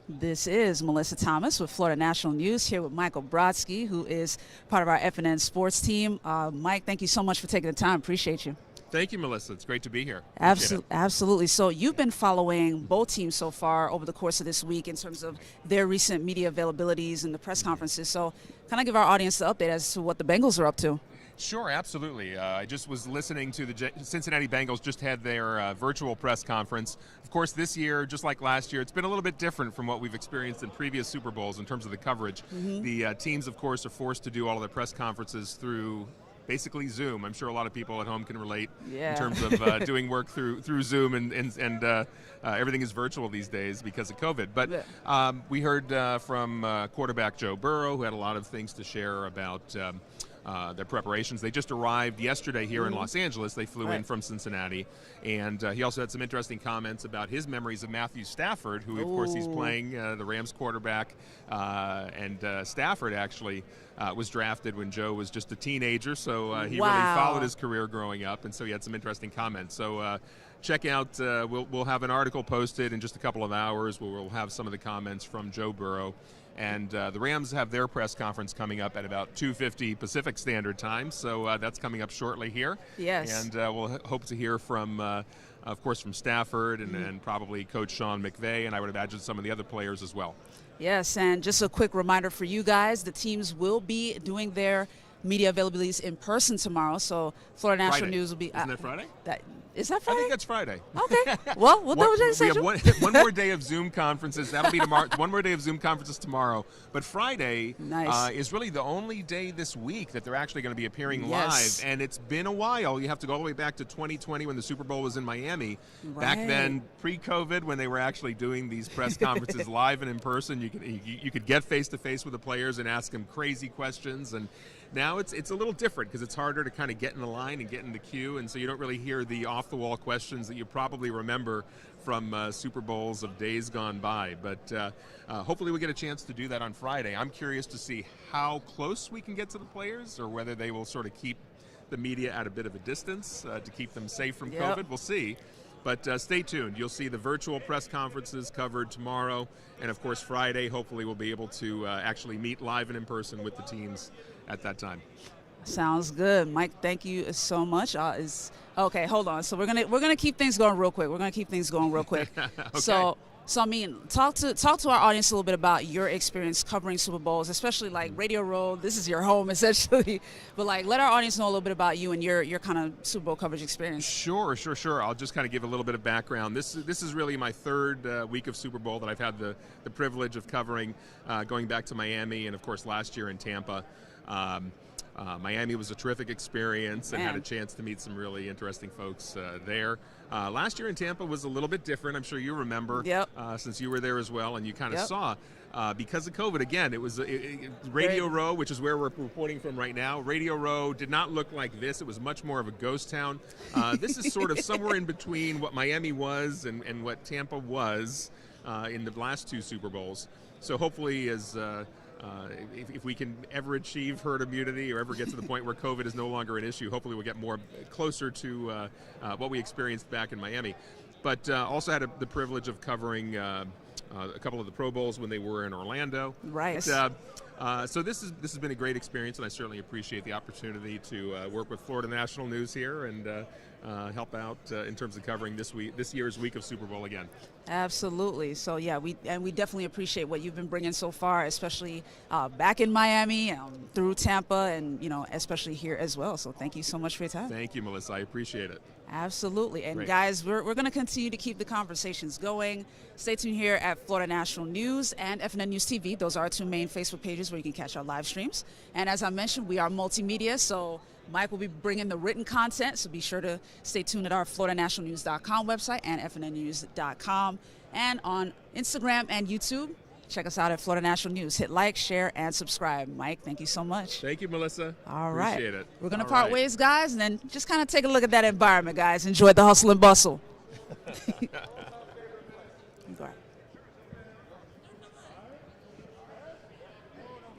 This is Mellissa Thomas with Florida National News here with Michael Brodsky, who is part of our FNN SPORTS team. Mike, thank you so much for taking the time. Appreciate you. Thank you, Melissa. It's great to be here. Absolutely. So you've been following both teams so far over the course of this week in terms of their recent media availabilities and the press conferences. So kind of give our audience the update as to what the Bengals are up to. Sure, absolutely. I just was listening to the Cincinnati Bengals just had their virtual press conference. Of course, this year, just like last year, it's been a little bit different from what we've experienced in previous Super Bowls in terms of the coverage. The teams, of course, are forced to do all of their press conferences through basically Zoom. I'm sure a lot of people at home can relate in terms of doing work through Zoom, and everything is virtual these days because of COVID. But we heard from quarterback Joe Burrow, who had a lot of things to share about their preparations. They just arrived yesterday here in Los Angeles. They flew in from Cincinnati, and he also had some interesting comments about his memories of Matthew Stafford, who of course he's playing, the Rams quarterback, and Stafford actually was drafted when Joe was just a teenager, so he really followed his career growing up, and so he had some interesting comments. So check out, we'll have an article posted in just a couple of hours where we'll have some of the comments from Joe Burrow. And the Rams have their press conference coming up at about 2:50 Pacific Standard Time, so that's coming up shortly here. Yes. And we'll hope to hear from, of course, from Stafford and probably Coach Sean McVay, and I would imagine some of the other players as well. Yes, and just a quick reminder for you guys, the teams will be doing their media availabilities in person tomorrow, so Florida National News will be... Isn't that Friday? Is that Friday? I think that's Friday. Okay. Well, we'll double check. We have one more day of Zoom conferences. That'll be tomorrow. One more day of Zoom conferences tomorrow. But Friday is really the only day this week that they're actually going to be appearing live. And it's been a while. You have to go all the way back to 2020 when the Super Bowl was in Miami. Back then, pre-COVID, when they were actually doing these press conferences live and in person, you could get face-to-face with the players and ask them crazy questions. And now it's a little different because it's harder to kind of get in the line and get in the queue, and so you don't really hear the off-the-wall questions that you probably remember from Super Bowls of days gone by. But hopefully we get a chance to do that on Friday. I'm curious to see how close we can get to the players, or whether they will sort of keep the media at a bit of a distance to keep them safe from COVID. We'll see. But stay tuned. You'll see the virtual press conferences covered tomorrow, and of course Friday, hopefully we'll be able to actually meet live and in person with the teams at that time. Sounds good, Mike. Thank you so much. Okay, hold on. So we're gonna keep things going real quick. Okay. So I mean, talk to our audience a little bit about your experience covering Super Bowls, especially like Radio Row. This is your home essentially, but like let our audience know a little bit about you and your kind of Super Bowl coverage experience. Sure. I'll just kind of give a little bit of background. This is really my third week of Super Bowl that I've had the privilege of covering, going back to Miami and of course last year in Tampa. Miami was a terrific experience and had a chance to meet some really interesting folks there. Last year in Tampa was a little bit different. I'm sure you remember, since you were there as well, and you kind of saw, because of COVID, again, it was Radio Row, which is where we're reporting from right now. Radio Row did not look like this. It was much more of a ghost town. This is sort of somewhere in between what Miami was and what Tampa was in the last two Super Bowls. So hopefully if we can ever achieve herd immunity or ever get to the point where COVID is no longer an issue, hopefully we'll get closer to what we experienced back in Miami. But also had the privilege of covering a couple of the Pro Bowls when they were in Orlando. Right. So this has been a great experience, and I certainly appreciate the opportunity to work with Florida National News here and help out in terms of covering this year's week of Super Bowl again. Absolutely. So yeah, we definitely appreciate what you've been bringing so far, especially back in Miami, through Tampa, and especially here as well. So thank you so much for your time. Thank you, Melissa. I appreciate it. Absolutely. And guys, we're going to continue to keep the conversations going. Stay tuned here at Florida National News and FNN News TV. Those are our two main Facebook pages where you can catch our live streams. And as I mentioned, we are multimedia, so Mike will be bringing the written content, so be sure to stay tuned at our FloridaNationalNews.com website and FNNnews.com. And on Instagram and YouTube, check us out at Florida National News. Hit like, share, and subscribe. Mike, thank you so much. Thank you, Melissa. All right. Appreciate it. We're going to part ways, guys, and then just kind of take a look at that environment, guys. Enjoy the hustle and bustle.